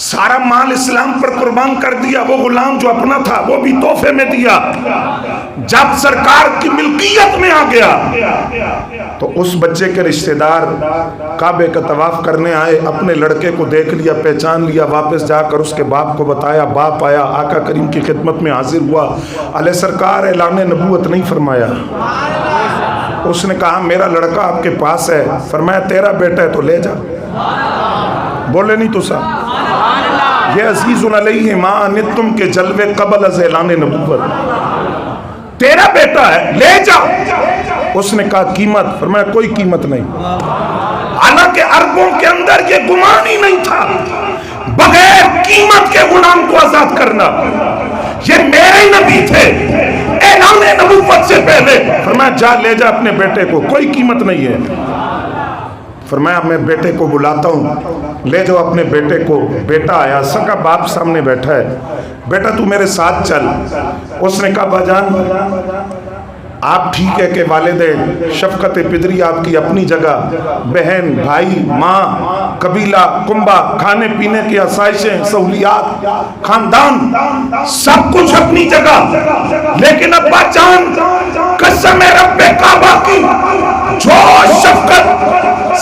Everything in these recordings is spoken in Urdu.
سارا مال اسلام پر قربان کر دیا، وہ غلام جو اپنا تھا وہ بھی تحفے میں دیا۔ جب سرکار کی ملکیت میں آ گیا تو اس بچے کے رشتہ دار کعبے کا طواف کرنے آئے، اپنے لڑکے کو دیکھ لیا، پہچان لیا، واپس جا کر اس کے باپ کو بتایا، باپ آیا، آقا کریم کی خدمت میں حاضر ہوا، علیہ سرکار اعلان نبوت نہیں فرمایا۔ اس نے کہا میرا لڑکا آپ کے پاس ہے، فرمایا تیرا بیٹا ہے تو لے جا، بولے نہیں تو صاحب یہ عزیز علیہ ما عنتم کے جلوے قبل از اعلان نبوت، تیرا بیٹا ہے لے جا۔ اس نے کہا قیمت، فرمایا کوئی قیمت نہیں۔ حالانکہ عربوں کے اندر یہ گمان ہی نہیں تھا بغیر قیمت کے غلام کو آزاد کرنا، یہ میرے نبی تھے اعلان نبوت سے پہلے۔ فرمایا جا لے جا اپنے بیٹے کو، کوئی قیمت نہیں ہے۔ فرمایا میں بیٹے کو بلاتا ہوں، لے جاؤ اپنے بیٹے کو۔ بیٹا آیا، سکا باپ سامنے بیٹھا ہے، بیٹا تو میرے ساتھ چل۔ اس نے کہا باجان آپ ٹھیک ہے کہ والدین شفقت پدری آپ کی اپنی جگہ، بہن بھائی ماں قبیلہ کنبہ کھانے پینے کی آسائشیں سہولیات خاندان سب کچھ اپنی جگہ، لیکن ابا جان قسم رب کعبہ کی جو شفقت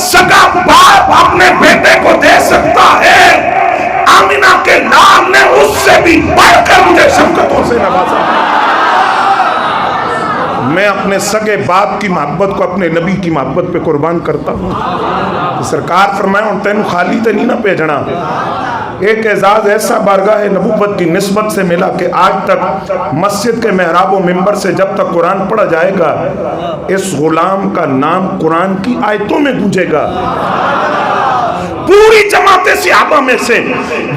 سگا باپ اپنے بیٹے کو دے سکتا ہے، آمینہ کے نام نے اس سے بھی بڑھ کر مجھے شفقتوں سے نوازا۔ میں اپنے سگے باپ کی محبت کو اپنے نبی کی محبت پہ قربان کرتا ہوں۔ سرکار فرمائے ان تینوں خالی تے نہیں نہ بھیجنا، ایک اعزاز ایسا بارگاہ نبوت کی نسبت سے ملا کہ آج تک مسجد کے محراب و ممبر سے جب تک قرآن پڑھا جائے گا اس غلام کا نام قرآن کی آیتوں میں گونجے گا۔ پوری جماعت صحابہ میں سے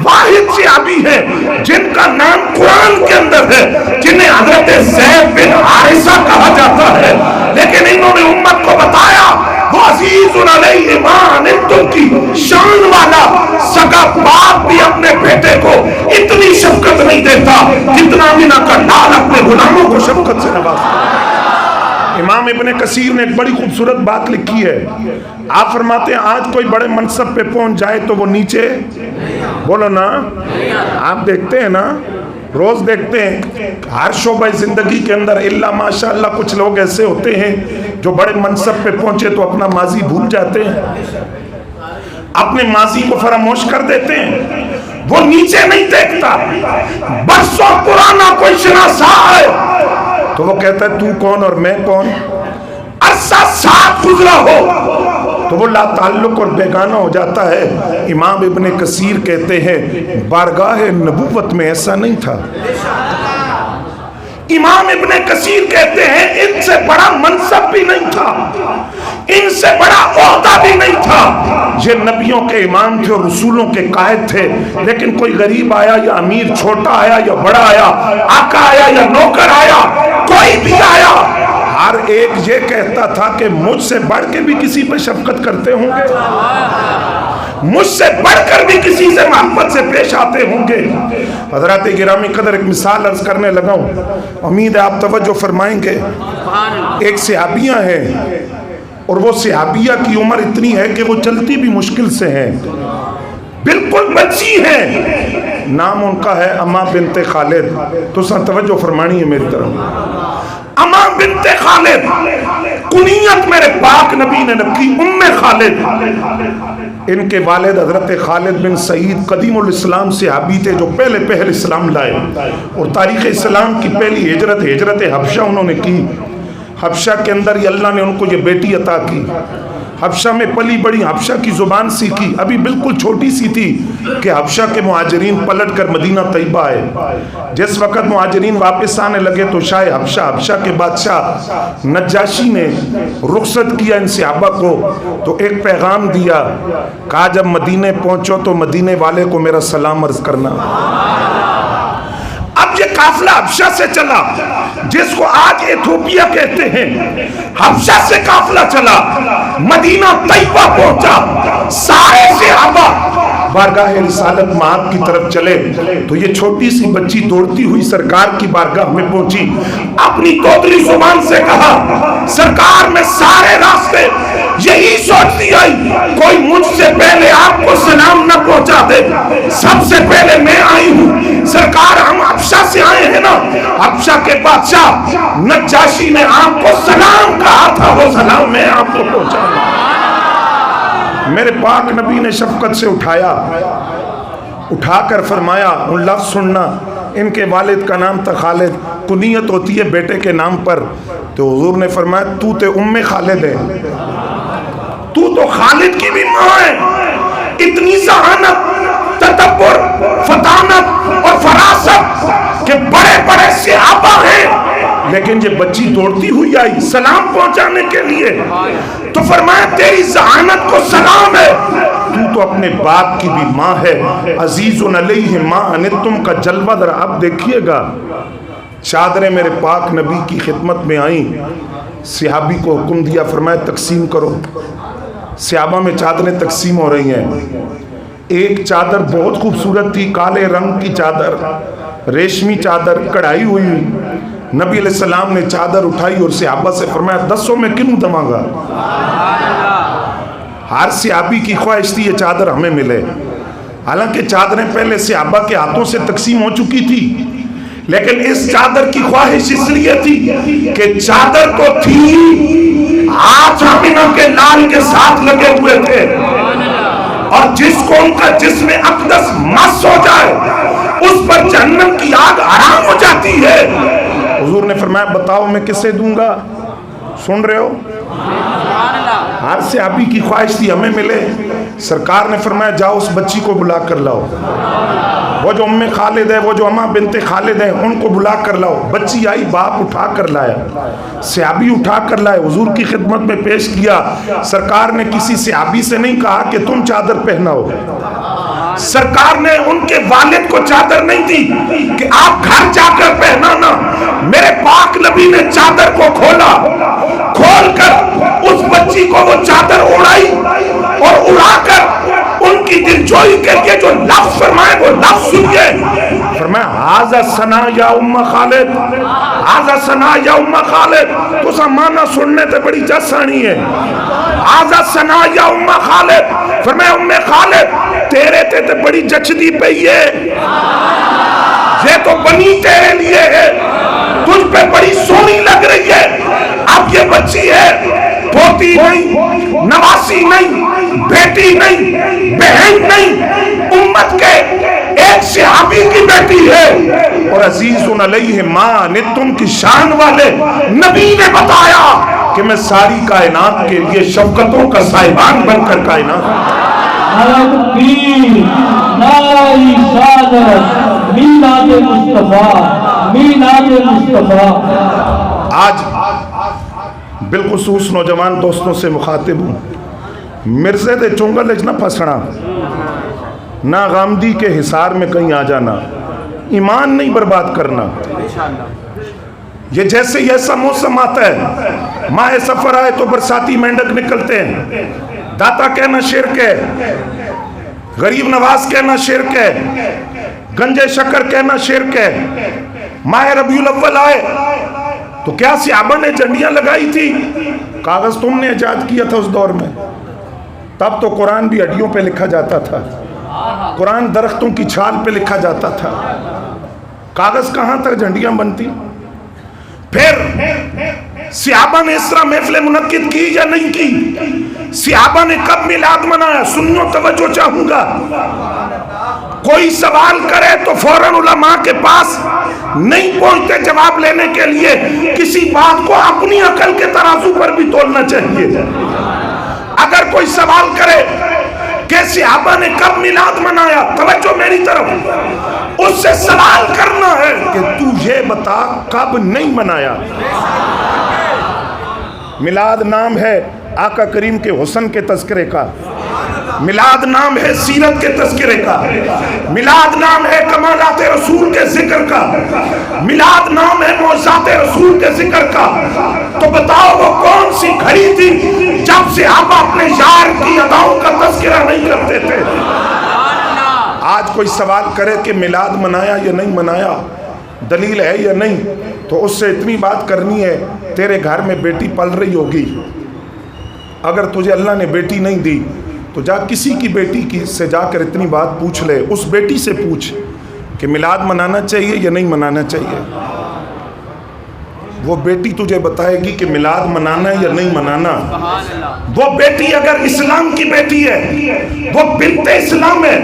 واحد صحابی ہے جن کا نام قرآن کے اندر ہے، جنہیں حضرت زید بن حارثہ کہا جاتا ہے، لیکن انہوں نے امت کو بتایا وہ عزیز علیہ ما عنتم کی شان والا سگا باپ بھی اپنے بیٹے کو اتنی شفقت نہیں دیتا جتنا آمینہ کا لال اپنے غلاموں کو شفقت سے نوازتا۔ امام ابن کثیر نے ایک بڑی خوبصورت بات لکھی ہے، آپ فرماتے ہیں آج کوئی بڑے منصب پہ پہنچ جائے تو وہ نیچے، بولو نا، آپ دیکھتے ہیں نا، روز دیکھتے ہیں ہر شعبہ زندگی کے اندر الا ماشاءاللہ کچھ لوگ ایسے ہوتے ہیں جو بڑے منصب پہ پہنچے تو اپنا ماضی بھول جاتے ہیں، اپنے ماضی کو فراموش کر دیتے ہیں، وہ نیچے نہیں دیکھتا۔ برسوں پرانا کوئی شناسا ہے تو وہ کہتا ہے تو کون اور میں کون، عرصہ ساتھ گزرا ہو تو وہ لا تعلق اور بیگانہ ہو جاتا ہے۔ امام ابن کثیر کہتے ہیں بارگاہ نبوت میں ایسا نہیں تھا۔ امام ابن کثیر کہتے ہیں ان سے بڑا منصب بھی نہیں تھا، ان سے بڑا عہدہ بھی نہیں تھا، یہ نبیوں کے امام تھے اور رسولوں کے قائد تھے، لیکن کوئی غریب آیا یا امیر، چھوٹا آیا یا بڑا آیا، آقا آیا یا نوکر آیا، کوئی بھی آیا، ہر ایک یہ کہتا تھا کہ مجھ سے بڑھ کے بھی کسی پہ شفقت کرتے ہوں گے، مجھ سے بڑھ کر بھی کسی سے محبت سے پیش آتے ہوں گے۔ حضرات گرامی قدر ایک مثال عرض کرنے لگا ہوں، امید ہے آپ توجہ فرمائیں گے۔ ایک صحابیہ ہیں اور وہ صحابیہ کی عمر اتنی ہے کہ وہ چلتی بھی مشکل سے ہیں، بالکل بچی ہیں، نام ان کا ہے اما بنت خالد۔ تو سن توجہ فرمانی ہے میری طرف، اما بنت خالد کنیت میرے پاک نبی نے رکھی ام خالد۔ ان کے والد حضرت خالد بن سعید قدیم الاسلام صحابی تھے جو پہلے اسلام لائے اور تاریخ اسلام کی پہلی ہجرت حبشہ انہوں نے کی۔ حبشہ کے اندر ہی اللہ نے ان کو یہ بیٹی عطا کی، حبشہ میں پلی بڑی، حبشہ کی زبان سیکھی، ابھی بالکل چھوٹی سی تھی کہ حبشہ کے مہاجرین پلٹ کر مدینہ طیبہ آئے۔ جس وقت مہاجرین واپس آنے لگے تو شاہ حبشہ کے بادشاہ نجاشی نے رخصت کیا ان صحابہ کو، تو ایک پیغام دیا، کہا جب مدینے پہنچو تو مدینے والے کو میرا سلام عرض کرنا۔ اب یہ قافلہ حبشہ سے چلا جس کو آج ایتھوپیا کہتے ہیں، حبشہ سے قافلہ چلا، مدینہ طیبہ پہنچا، سارے صحابہ بارگاہ رسالت مآب کی طرف چلے تو یہ چھوٹی سی بچی دوڑتی ہوئی سرکار کی بارگاہ میں پہنچی، اپنی توتلی زبان سے کہا سرکار میں سارے راستے یہی سوچتی آئی کوئی مجھ سے پہلے آپ کو سلام نہ پہنچا دے، سب سے پہلے میں آئی ہوں۔ سرکار ہم حبشہ سے آئے ہیں نا، حبشہ کے بادشاہ نجاشی نے آپ کو سلام کہا تھا، وہ سلام میں آپ کو پہنچا دوں۔ میرے پاک نبی نے شفقت سے اٹھا کر فرمایا، ان لفظ سننا، ان کے والد کا نام تھا خالد، کنیت ہوتی ہے بیٹے کے نام پر، تو حضور نے فرمایا تو تے ام خالد ہے، تو خالد کی بھی ماں ہے۔ اتنی ذہانت، تدبر، فطانت اور فراست کہ بڑے بڑے صحابہ ہیں، لیکن یہ بچی دوڑتی ہوئی آئی سلام پہنچانے کے لیے، تو فرمایا تیری ذہانت کو سلام ہے، تو اپنے باپ کی بھی ماں ہے۔ عزیز علیہ ما عنتم کا جلوہ ذرا اب دیکھیے گا۔ چادریں میرے پاک نبی کی خدمت میں آئیں، صحابی کو حکم دیا، فرمایا تقسیم کرو۔ صحابہ میں چادریں تقسیم ہو رہی ہیں۔ ایک چادر بہت خوبصورت تھی، کالے رنگ کی چادر، ریشمی چادر کڑھائی ہوئی۔ نبی علیہ السلام نے چادر اٹھائی اور صحابہ سے فرمایا 10 میں کنوں دوں گا؟ ہر صحابی کی خواہش تھی یہ چادر ہمیں ملے، حالانکہ چادریں پہلے صحابہ کے ہاتھوں سے تقسیم ہو چکی تھی، لیکن اس چادر کی خواہش اس لیے تھی کہ چادر تو تھی، ہاتھ آمنہ کے لال کے ساتھ لگے ہوئے تھے، اور جس کو ان کا جسم اقدس مس ہو جائے اس پر جہنم کی آگ حرام ہو جاتی ہے۔ حضور نے فرمایا بتاؤ میں کسے دوں گا؟ سن رہے ہو؟ ہر صحابی کی خواہش تھی ہمیں ملے۔ سرکار نے فرمایا جاؤ اس بچی کو بلا کر لاؤ، وہ جو ام خالد ہے، وہ جو اماں بنت خالد ہے، ان کو بلا کر لاؤ۔ بچی آئی، باپ اٹھا کر لایا، صحابی اٹھا کر لائے، حضور کی خدمت میں پیش کیا۔ سرکار نے کسی صحابی سے نہیں کہا کہ تم چادر پہناؤ، سرکار نے ان کے والد کو چادر نہیں دی کہ آپ گھر جا کر پہنانا۔ میرے پاک نبی نے چادر کو کھولا، کھول کر اس بچی کو وہ چادر اڑائی، اور اڑا کر ان کی دلجوئی کے لیے جو لفظ فرمائے وہ لفظ سنیے۔ فرمایا ھذا ثنا یا ام خالد، ھذا ثنا یا ام خالد، تو سا مانا سننے تے بڑی جس آنی ہے۔ ھذا ثنا یا ام خالد، فرمایا ام خالد تیرے تے بڑی جچدی پئی ہے، یہ تو بنی تیرے لیے ہے، تجھ پہ بڑی سونی لگ رہی ہے۔ اب یہ بچی ہے، پوتی نہیں، نواسی نہیں، بیٹی نہیں، بہن نہیں، امت کے ایک صحابی کی بیٹی ہے، اور عزیز علیہ ما عنتم کی شان والے نبی نے بتایا کہ میں ساری کائنات کے لیے شفقتوں کا صاحبان بن کر کائنات آج بالخصوص نوجوان دوستوں سے مخاطب ہوں، مرزے دے چنگل اچ نہ پھسنا، نہ غامدی کے حصار میں کہیں آ جانا، ایمان نہیں برباد کرنا۔ یہ جیسے ہی ایسا موسم آتا ہے، ماہ سفر آئے تو برساتی مینڈک نکلتے ہیں، داتا کہنا شرک ہے، غریب نواز کہنا شرک ہے، گنجے شکر کہنا شرک ہے۔ ماہ ربیع الاول آئے تو کیا صحابہ نے جھنڈیاں لگائی تھی؟ کاغذ تم نے ایجاد کیا تھا اس دور میں، تب تو قرآن بھی ہڈیوں پہ لکھا جاتا تھا، قرآن درختوں کی چھال پہ لکھا جاتا تھا، کاغذ کہاں تک جھنڈیاں بنتی؟ پھر صحابہ نے اس طرح محفل منعقد کی یا نہیں کی؟ صحابہ نے کب میلاد منایا؟ سنو توجہ چاہوں گا، کوئی سوال کرے تو فوراً علماء کے پاس نہیں پہنچتے جواب لینے کے لیے، کسی بات کو اپنی عقل کے ترازو پر بھی تولنا چاہیے۔ اگر کوئی سوال کرے کہ صحابہ نے کب میلاد منایا، توجہ میری طرف، اس سے سوال کرنا ہے کہ تو یہ بتا کب نہیں منایا۔ میلاد نام ہے آقا کریم کے حسن کے تذکرے کا، میلاد نام ہے سیرت کے تذکرے کا، میلاد نام ہے کمالات رسول کے ذکر کا، میلاد نام ہے معجزات رسول کے ذکر کا۔ تو بتاؤ وہ کون سی گھڑی تھی جب صحابہ اپنے یار کی اداؤں کا تذکرہ نہیں کرتے تھے؟ آج کوئی سوال کرے کہ میلاد منایا یا نہیں منایا، دلیل ہے یا نہیں، تو اس سے اتنی بات کرنی ہے، تیرے گھر میں بیٹی پل رہی ہوگی، اگر تجھے اللہ نے بیٹی نہیں دی تو جا کسی کی بیٹی کی سے جا کر اتنی بات پوچھ لے، اس بیٹی سے پوچھ کہ میلاد منانا چاہیے یا نہیں منانا چاہیے۔ وہ بیٹی تجھے بتائے گی کہ میلاد منانا ہے یا نہیں منانا۔ وہ بیٹی اگر اسلام کی بیٹی ہے، وہ بنت اسلام ہے،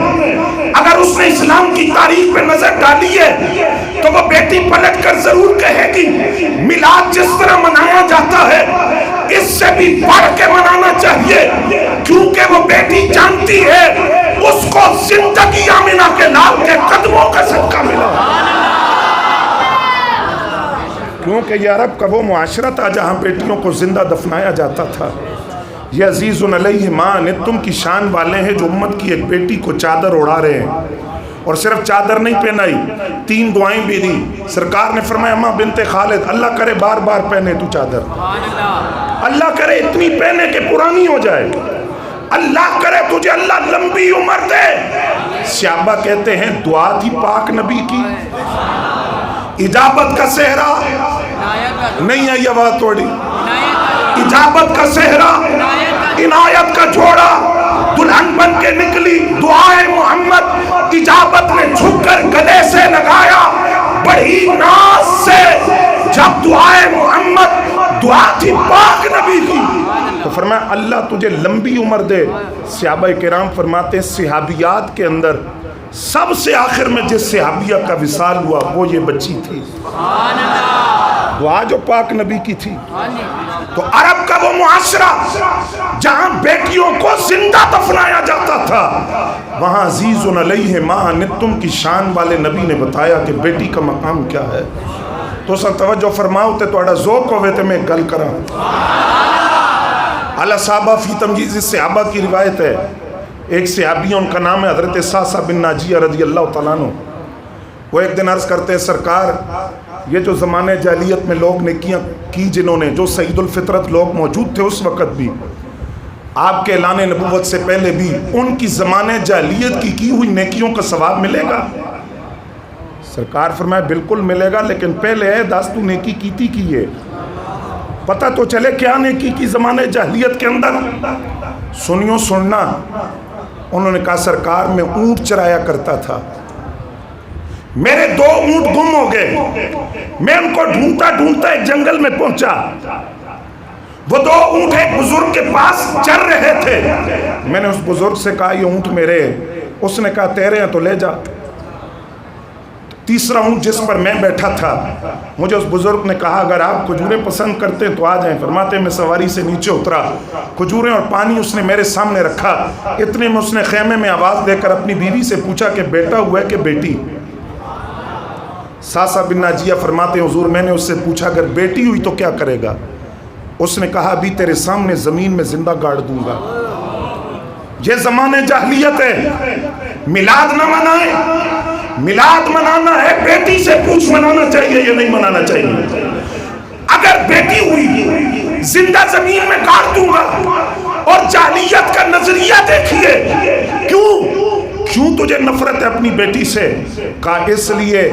اگر اس نے اسلام کی تاریخ پہ نظر ڈالی ہے تو وہ بیٹی پلٹ کر ضرور کہے گی میلاد جس طرح منایا جاتا ہے اس سے بھی بڑھ کے منانا چاہیے، کیونکہ وہ بیٹی جانتی ہے اس کو زندگی آمنہ کے لال کے قدموں کا صدقہ ملا، کیونکہ یہ عرب کا وہ معاشرہ تھا جہاں بیٹیوں کو زندہ دفنایا جاتا تھا۔ یہ عزیز علیہ ما عنتم کی شان والے ہیں جو امت کی ایک بیٹی کو چادر اڑا رہے ہیں، اور صرف چادر نہیں پہنائی، 3 دعائیں بھی دی۔ سرکار نے فرمایا اماں بنت خالد اللہ کرے بار بار پہنے تو چادر، اللہ کرے اتنی پہنے کہ پرانی ہو جائے، اللہ کرے تجھے اللہ لمبی عمر دے۔ صحابہ کہتے ہیں دعا تھی پاک نبی کی، اجابت کا صحرا نہیں ہے، یہ بات توڑی، اجابت کا صحرا، عنایت کا جوڑا، دلہن بن کے نکلی، دعائے محمد اجابت نے جھک کر گلے سے لگایا بڑی ناز سے، جب دعائے محمد دعا تھی پاک نبی کی تو فرمایا اللہ تجھے لمبی عمر دے۔ صحابہ کرام فرماتے ہیں صحابیات کے اندر سب سے آخر میں جس صحابیہ کا وصال ہوا وہ یہ بچی تھی، دعا جو پاک نبی کی تھی۔ تو عرب کا وہ معاشرہ جہاں بیٹیوں کو زندہ دفنایا جاتا تھا، وہاں عزیز علیہ ما عنتم کی شان والے نبی نے بتایا کہ بیٹی کا مقام کیا ہے۔ تو سب توجہ فرماؤ تے توڑا ذوق ہوئے تے میں گل کرا۔ علی صحابہ فی تمجیز صحابہ کی روایت ہے، ایک صحابی ان کا نام ہے حضرت ساسا بن ناجیہ رضی اللہ تعالیٰ عنہ۔ وہ ایک دن عرض کرتے ہیں سرکار یہ جو زمانے جاہلیت میں لوگ نیکیاں کی جنہوں نے، جو سعید الفطرت لوگ موجود تھے اس وقت بھی، آپ کے اعلان نبوت سے پہلے بھی، ان کی زمانے جاہلیت کی ہوئی نیکیوں کا ثواب ملے گا؟ سرکار فرمائے بالکل ملے گا، لیکن پہلے ہے داس تو نیکی کیتی کی ہے، پتہ تو چلے کیا نیکی کی زمانے جاہلیت کے اندر۔ سنیو سننا، انہوں نے کہا سرکار میں اونٹ چرایا کرتا تھا، میرے 2 اونٹ گم ہو گئے، میں ان کو ڈھونڈتا ڈھونڈتا ایک جنگل میں پہنچا، وہ 2 اونٹ ایک بزرگ کے پاس چر رہے تھے، میں نے اس بزرگ سے کہا یہ اونٹ میرے ہیں، اس نے کہا تیرے ہیں تو لے جا۔ تیسرا اونٹ جس پر میں بیٹھا تھا، مجھے اس بزرگ نے کہا اگر آپ کھجوریں پسند کرتے تو آ جائیں۔ فرماتے میں سواری سے نیچے اترا، کھجوریں اور پانی اس نے میرے سامنے رکھا، اتنے میں اس نے خیمے میں آواز دے کر اپنی بیوی سے پوچھا کہ بیٹا ہوا ہے کہ بیٹی؟ ساسا بن ناجیہ فرماتے ہیں حضور میں نے اس سے پوچھا اگر بیٹی ہوئی تو کیا کرے گا؟ اس نے کہا ابھی تیرے سامنے زمین میں زندہ گاڑ دوں گا۔ یہ زمانے جاہلیت ہے، میلاد نہ منائیں، میلاد منانا ہے بیٹی سے پوچھ منانا چاہیے یا نہیں منانا چاہیے۔ اگر بیٹی ہوئی زندہ زمین میں گاڑ دوں گا، اور جاہلیت کا نظریہ دیکھیے، کیوں تجھے نفرت ہے اپنی بیٹی سے؟ کہا اس لیے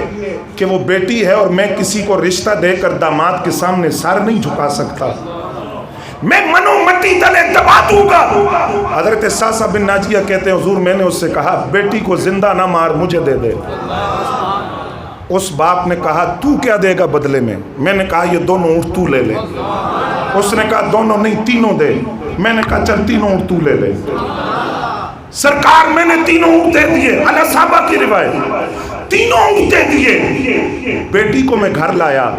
کہ وہ بیٹی ہے اور میں کسی کو رشتہ دے کر داماد کے سامنے سر نہیں جھکا سکتا، میں منو مٹی تلے دبا دوں گا۔ حضرت ساسا بن ناجیہ کہتے ہیں حضور میں نے اس سے کہا بیٹی کو زندہ نہ مار مجھے دے دے۔ اس باپ نے کہا تو کیا دے گا بدلے میں؟ میں نے کہا یہ 2 اونٹ تو لے لے۔ اس نے کہا 2 نہیں 3 دے۔ میں نے کہا چل 3 اونٹ تو لے لے۔ سرکار میں نے 3 اونٹ دے دیے، علی صحابہ کی روایت، 3 اونٹ دے دیے۔ بیٹی کو میں گھر لایا،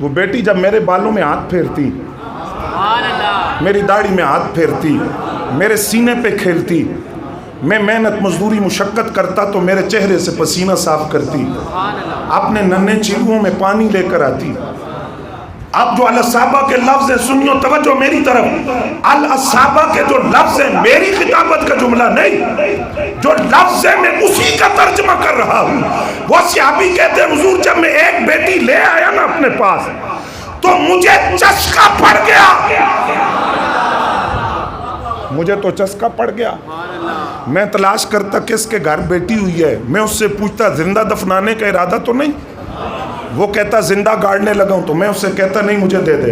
وہ بیٹی جب میرے بالوں میں ہاتھ پھیرتی، میری داڑھی میں ہاتھ پھیرتی، میرے سینے پہ کھیلتی، میں محنت مزدوری مشقت کرتا تو میرے چہرے سے پسینہ صاف کرتی، اپنے ننھے چیلوں میں پانی لے کر آتی۔ اب جو الصحابہ کے لفظ ہیں، سنیو توجہ میری طرف، الصحابہ کے جو لفظ ہیں میری خطابت کا جملہ نہیں، جو لفظ ہے میں اسی کا ترجمہ کر رہا ہوں۔ وہ صحابی کہتے ہیں حضور جب میں ایک بیٹی لے آیا نا اپنے پاس تو مجھے چسکا پڑ گیا، مجھے تو چسکا پڑ گیا۔ میں تلاش کرتا کس کے گھر بیٹی ہوئی ہے، میں اس سے پوچھتا زندہ دفنانے کا ارادہ تو نہیں؟ وہ کہتا زندہ گاڑنے لگا ہوں، تو میں اس سے کہتا نہیں مجھے دے دے۔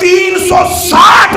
360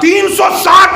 360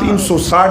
360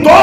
2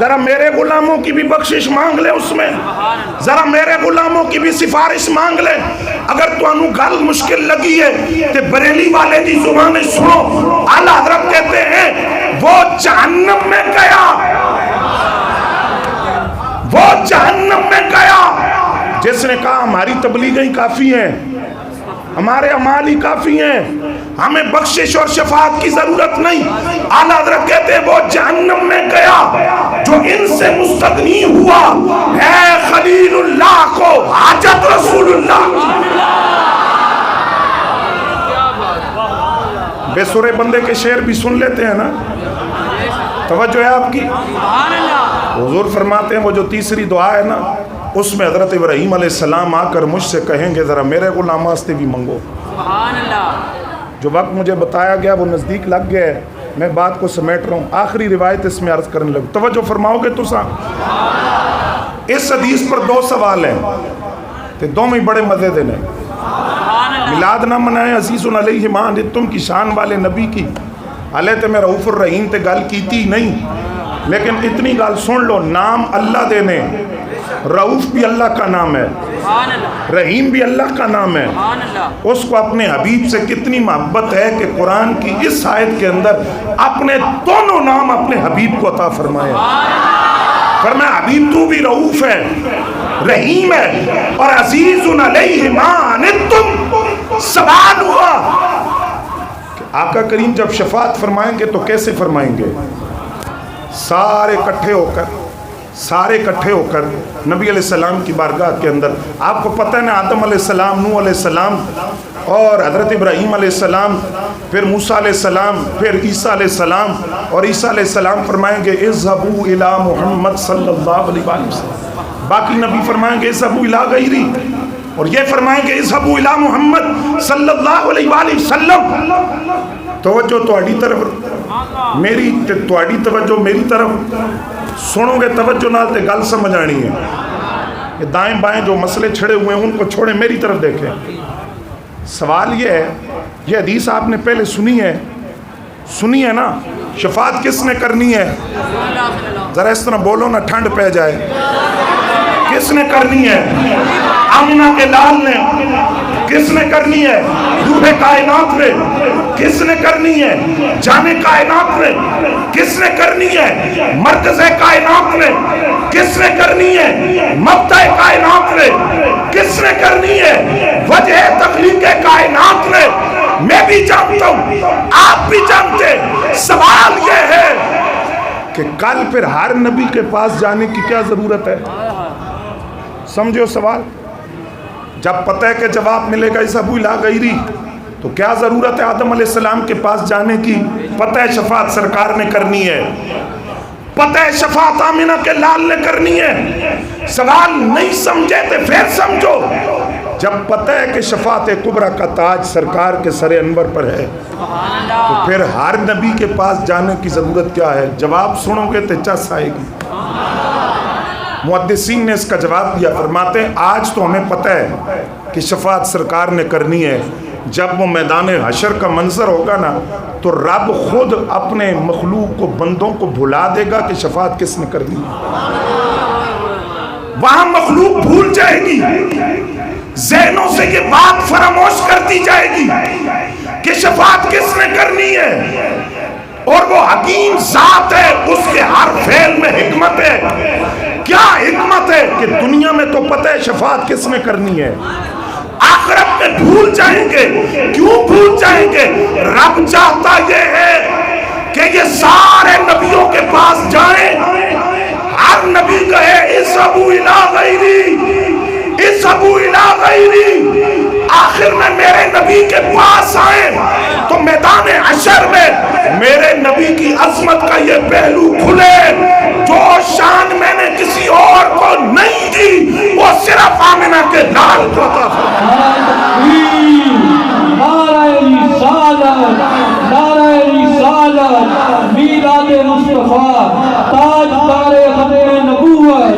ذرا میرے غلاموں کی بھی بخشش مانگ لے اس میں، ذرا میرے غلاموں کی بھی سفارش مانگ لے۔ اگر تو انو گل مشکل لگی ہے تو بریلی والے دی زبان سنو، اعلیٰ حضرت کہتے ہیں وہ جہنم میں گیا، وہ جہنم میں گیا جس نے کہا ہماری تبلیغیں کافی ہیں، ہمارے اعمال ہی کافی ہیں، ہمیں بخشش اور شفاعت کی ضرورت نہیں۔ اعلیٰ حضرت کہتے ہیں وہ جہنم میں گیا جو ان سے مستغنی ہوا ہے خلیل اللہ کو حاجت رسول اللہ۔ بے سرے بندے کے شعر بھی سن لیتے ہیں نا، توجہ ہے آپ کی؟ حضور فرماتے ہیں وہ جو تیسری دعا ہے نا، اس میں حضرت ابراہیم علیہ السلام آ کر مجھ سے کہیں گے ذرا میرے غلام واسطے بھی منگو۔ جو وقت مجھے بتایا گیا وہ نزدیک لگ گیا ہے، میں بات کو سمیٹ رہا ہوں، آخری روایت اس میں عرض کرنے لگوں، توجہ فرماؤ گے تو سا۔ اس حدیث پر دو سوال ہیں تے دو میں بڑے مزے دینے۔ میلاد نہ منائیں عزیز علیہ مان تم کی شان والے نبی کی، علیہ تے میں رؤوف الرحیم تے گل کیتی نہیں، لیکن اتنی گل سن لو، نام اللہ دینے، رؤوف بھی اللہ کا نام ہے، رحیم بھی اللہ کا نام ہے۔ اس کو اپنے حبیب سے کتنی محبت ہے کہ قرآن کی اس آیت کے اندر اپنے دونوں نام اپنے حبیب کو عطا فرمائے، فرمایا حبیب تو بھی رؤوف ہے، رحیم ہے اور عزیز علیہ ما عنتم۔ سوال ہوا کہ آقا کریم جب شفاعت فرمائیں گے تو کیسے فرمائیں گے؟ سارے اکٹھے ہو کر نبی علیہ السلام کی بارگاہ کے اندر، آپ کو پتہ ہے نا آدم علیہ السلام، نوح علیہ السلام اور حضرت ابراہیم علیہ السلام، پھر موسیٰ علیہ السلام، پھر عیسیٰ علیہ السلام، اور عیسیٰ علیہ السلام فرمائیں گے اذهبوا الی محمد صلی اللہ علیہ وسلم، باقی نبی فرمائیں گے اذهبوا الی غیری، اور یہ فرمائیں گے اذهبوا الی محمد صلی اللہ علیہ وسلم۔ توجہ تواڈی طرف میری تے تواڈی توجہ میری طرف سنو گے توجہ نال تے گل سمجھ آنی ہے۔ یہ دائیں بائیں جو مسئلے چھڑے ہوئے ہیں ان کو چھوڑیں، میری طرف دیکھیں۔ سوال یہ ہے، یہ حدیث آپ نے پہلے سنی ہے نا، شفاعت کس نے کرنی ہے؟ ذرا اس طرح بولو نا ٹھنڈ پہ جائے، کس نے کرنی ہے؟ آمنہ کے لال نے۔ کس نے کرنی ہے؟ روح کائنات نے۔ کس نے کرنی ہے؟ جانے کائنات نے۔ کس نے کرنی ہے؟ مرکز کائنات نے۔ کس نے کرنی ہے؟ مبدأ کائنات نے۔ کس نے کرنی ہے؟ وجہ تخلیق کائنات نے۔ میں بھی جانتا ہوں، آپ بھی جانتے، سوال یہ ہے کہ کل پھر ہر نبی کے پاس جانے کی کیا ضرورت ہے؟ سمجھو سوال، جب پتہ ہے کہ جواب ملے گا اذهبوا الی غیری، تو کیا ضرورت ہے آدم علیہ السلام کے پاس جانے کی؟ پتہ ہے شفاعت سرکار نے کرنی ہے، پتہ ہے شفاعت آمنہ کے لال نے کرنی ہے۔ سوال نہیں سمجھے تو پھر سمجھو، جب پتہ ہے کہ شفاعت کبریٰ کا تاج سرکار کے سر انور پر ہے تو پھر ہر نبی کے پاس جانے کی ضرورت کیا ہے؟ جواب سنو گے تو چس آئے گی۔ محدثین نے اس کا جواب دیا، فرماتے ہیں آج تو ہمیں پتہ ہے کہ شفاعت سرکار نے کرنی ہے، جب وہ میدان حشر کا منظر ہوگا نا تو رب خود اپنے مخلوق کو، بندوں کو بھلا دے گا کہ شفاعت کس نے کرنی ہے۔ وہاں مخلوق بھول جائے گی، ذہنوں سے یہ بات فراموش کر دی جائے گی کہ شفاعت کس نے کرنی ہے، اور وہ حکیم ذات ہے، اس کے ہر فعل میں حکمت ہے۔ کیا حکمت ہے کہ دنیا میں تو پتہ ہے شفاعت کس نے کرنی ہے، آخرت میں بھول جائیں گے۔ کیوں بھول جائیں گے؟ رب چاہتا یہ ہے کہ یہ سارے نبیوں کے پاس جائیں، ہر نبی کہے اذهبوا الی غیری، اذهبوا الی غیری، آخر میں میرے نبی کے پاس آئیں تو میدان حشر میں میرے نبی کی عظمت کا یہ پہلو کھلے، جو شان میں نے کسی اور کو نہیں دی وہ صرف آمنہ کے لال کو عطا فرمائی۔ نعرہ رسالت، نعرہ رسالت، میلاد مصطفیٰ، تاج دار ختم نبوت،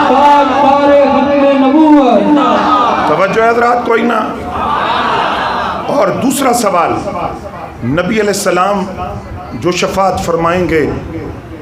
تاج دار ختم نبوت۔ توجہ حضرات کوئی نہ۔ اور دوسرا سوال، نبی علیہ السلام جو شفاعت فرمائیں گے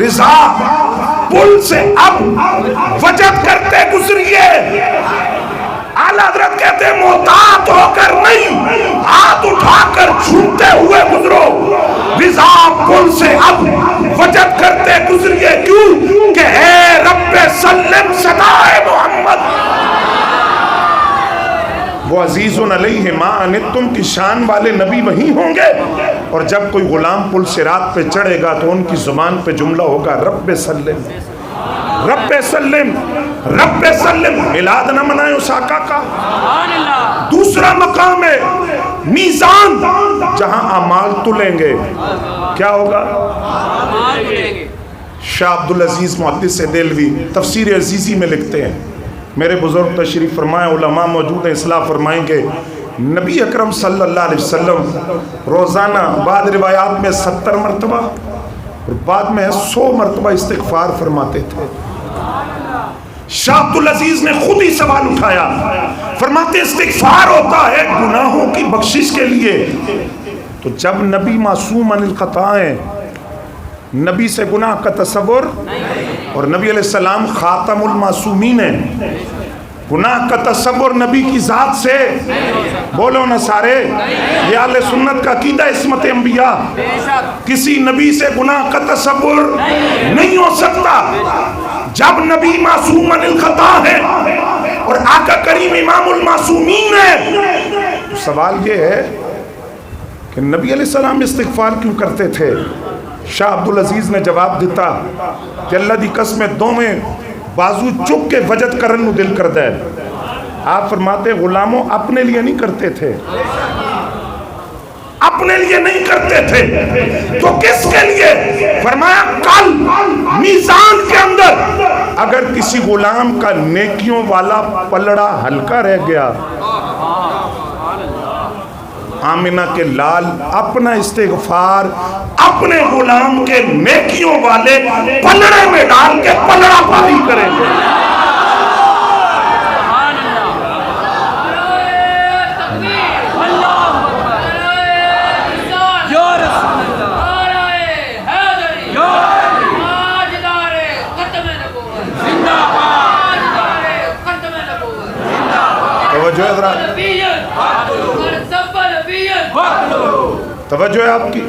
رضا پل سے اب وجد کرتے گزریے. اعلیٰ حضرت کہتے ہیں محتاط ہو کر نہیں، ہاتھ اٹھا کر جھومتے ہوئے گزرو. رضا پل سے اب وجد کرتے گزریے. کیوں کہ اے رب سلم صدائے محمد. وہ عزیز علیہ ما عنتم کی شان والے نبی وہی ہوں گے، اور جب کوئی غلام پل صراط پہ چڑھے گا تو ان کی زبان پہ جملہ ہوگا رب سلم رب سلم رب سلم. میلاد نہ منائے اس آقا کا. دوسرا مقام ہے میزان، جہاں اعمال تلیں گے. کیا ہوگا؟ شاہ عبدالعزیز محدث دہلوی تفسیر عزیزی میں لکھتے ہیں، میرے بزرگ تشریف فرمائیں، علماء موجود ہیں، اصلاح فرمائیں گے. نبی اکرم صلی اللہ علیہ وسلم روزانہ بعض روایات میں 70 مرتبہ اور بعد میں 100 مرتبہ استغفار فرماتے تھے. شاہ عبدالعزیز نے خود ہی سوال اٹھایا، فرماتے استغفار ہوتا ہے گناہوں کی بخشش کے لیے، تو جب نبی معصوم عن الخطا ہیں، نبی سے گناہ کا تصور، اور نبی علیہ السلام خاتم المعصومین ہیں، گناہ کا تصور نبی کی ذات سے. بولو نا سارے، یہ اہل سنت کا عقیدہ عصمت انبیاء. کسی نبی سے گناہ کا تصور نہیں ہو سکتا. جب نبی معصوم عن الخطا ہے اور آقا کریم امام المعصومین ہے، تو سوال یہ ہے کہ نبی علیہ السلام استغفار کیوں کرتے تھے؟ شاہ عبدالعزیز نے جواب دیتا کہ اللہ دی قسم دوویں بازو چک کے وجد کرن نو دل کر دے. آپ فرماتے غلاموں اپنے لیے نہیں کرتے تھے، اپنے لیے نہیں کرتے تھے تو کس کے لیے؟ فرمایا کل میزان کے اندر اگر کسی غلام کا نیکیوں والا پلڑا ہلکا رہ گیا، آمنہ کے لال اپنا استغفار اپنے غلام کے نیکیوں والے پلڑے میں ڈال کے پلڑا پاری کریں گے. توجہ حضرات، توجہ ہے آپ کی.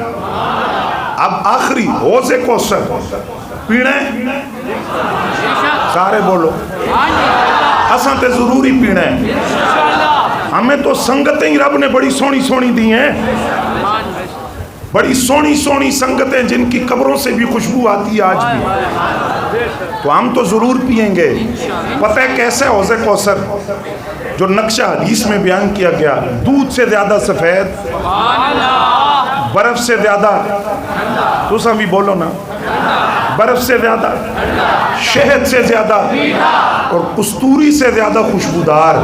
اب آخری حوض کوثر پینے سارے بولو اساں تے ضروری پینا ہے. ہمیں تو سنگتیں ہی رب نے بڑی سونی سونی دی ہیں، بڑی سونی سونی سنگتیں جن کی قبروں سے بھی خوشبو آتی ہے آج بھی، تو ہم تو ضرور پیئیں گے. پتہ ہے کیسے حوض کوثر؟ جو نقشہ حدیث میں بیان کیا گیا، دودھ سے زیادہ سفید، برف سے زیادہ، تو سب بھی بولو نا، برف سے زیادہ، شہد سے زیادہ اور کستوری سے زیادہ خوشبودار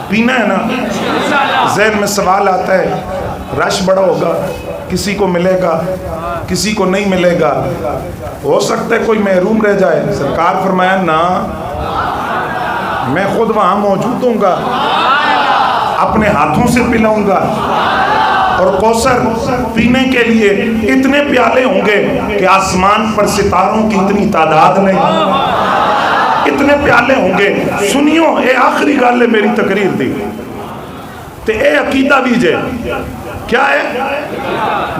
پینا ہے نا. ذہن میں سوال آتا ہے رش بڑا ہوگا، کسی کو ملے گا کسی کو نہیں ملے گا، ہو سکتا ہے کوئی محروم رہ جائے. سرکار فرمایا نا، میں خود وہاں موجود ہوں گا، اپنے ہاتھوں سے پلاؤں گا، اور کوثر پینے کے لیے اتنے پیالے ہوں گے کہ آسمان پر ستاروں کی اتنی تعداد نہیں، اتنے پیالے ہوں گے. سنیو، اے آخری گل ہے میری تقریر دی تے اے عقیدہ بھی جے. کیا ہے؟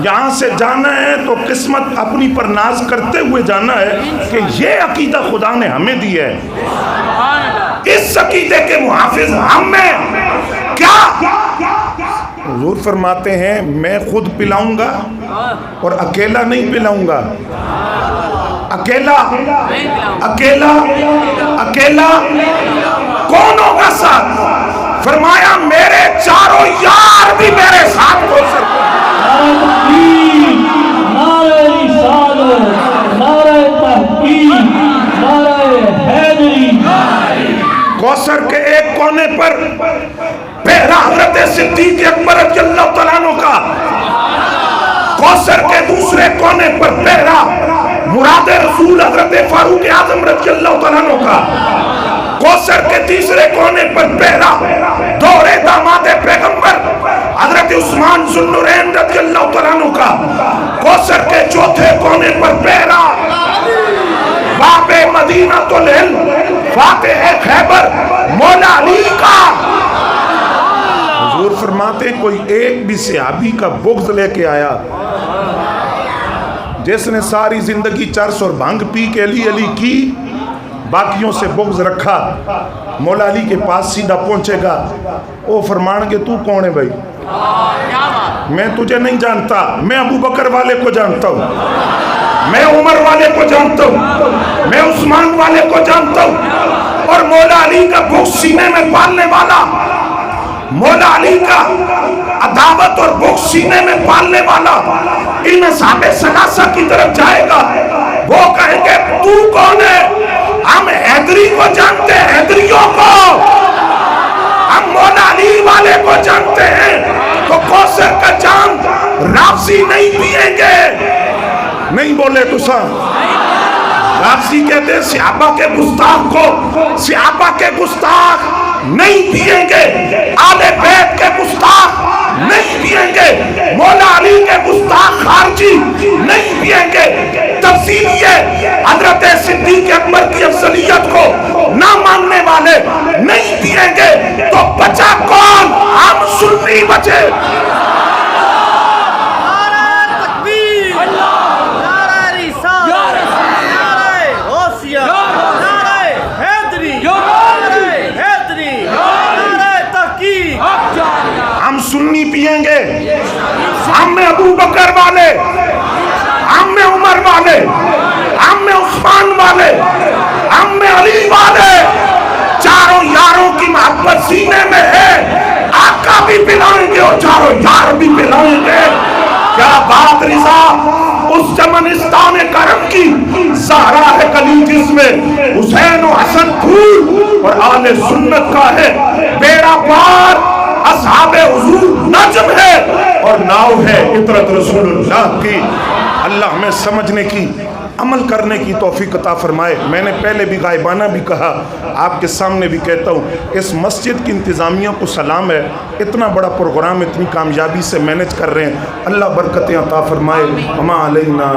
یہاں سے جانا ہے تو قسمت اپنی پر ناز کرتے ہوئے جانا ہے کہ یہ عقیدہ خدا نے ہمیں دیا ہے، اس عقیدے کے محافظ ہم ہیں. کیا حضور فرماتے ہیں میں خود پلاؤں گا اور اکیلا نہیں پلاؤں گا. اکیلا اکیلا اکیلا کون ہوگا ساتھ؟ فرمایا میرے چاروں یار بھی میرے ساتھ کوثر کو. نعرہ رسالت، نعرہ تحقیق، نعرہ حیدری. کوثر کے ایک کونے پر پہلا حضرت صدیق اکبر رضی اللہ تعالیٰ عنہ کا، کوثر کے دوسرے کونے پر پہلا مراد رسول حضرت فاروق اعظم رضی اللہ تعالیٰ عنہ کا، کوثر کے تیسرے کونے پر پہلا دوڑے داماد پیغمبر حضرت عثمان ذوالنورین رضی اللہ تعالیٰ عنہ کا کوثر کے چوتھے کونے پر پیرا باب مدینہ العلم فاتح خیبر مولا علی کا. حضور فرماتے ہیں کوئی ایک بھی صحابی کا بغض لے کے آیا جس نے ساری زندگی چرس اور بھنگ پی کے علی علی کی باقیوں سے بغض رکھا مولا علی کے پاس سیدھا پہنچے گا وہ فرمان گے تو کون ہے بھائی میں تجھے نہیں جانتا میں ابو بکر والے کو جانتا ہوں میں عمر والے کو جانتا ہوں میں عثمان والے کو جانتا ہوں اور مولا علی کا بغض سینے میں پالنے والا مولا علی کا عداوت اور بغض سینے میں پالنے والا ان اصحاب ثلاثہ کی طرف جائے گا وہ کہیں گے تو کون ہے ہم حیدری کو جانتے ہیں حیدریوں کو ہم مولا علی والے کو جانتے ہیں تو کوثر کا جام رافضی نہیں پیئیں گے نہیں بولے تو سب رافضی کہتے ہیں صحابہ کے گستاخ کو صحابہ کے گستاخ نہیں پیئیں گے آل بیت کے گستاخ نہیں پیئیں گے مولا علی کے گستاخ خارجی نہیں پیئیں گے تفصیل یہ حضرت صدیق اکبر کی افضلیت کو نہ ماننے والے نہیں پیئیں گے تو بچا کون ہم سنی بچے سنی پیئیں گے ہم میں ابو بکر والے ہم میں عمر والے ہم میں عثمان والے ہم میں علی والے چاروں یاروں کی محبت سینے میں ہے آقا بھی پلائیں گے اور چاروں یار بھی پلائیں گے کیا بات رضا اس چمنستان کرم کی زہرا ہے کلی جس میں حسین و حسن پھول اور آل سنت کا ہے بیڑا پار اصحاب حضور نجم ہے اور ناؤ ہے عطرت رسول اللہ کی. اللہ ہمیں سمجھنے کی عمل کرنے کی توفیق عطا فرمائے. میں نے پہلے بھی غائبانہ بھی کہا آپ کے سامنے بھی کہتا ہوں اس مسجد کی انتظامیہ کو سلام ہے اتنا بڑا پروگرام اتنی کامیابی سے مینج کر رہے ہیں اللہ برکتیں عطا فرمائے. وما علینا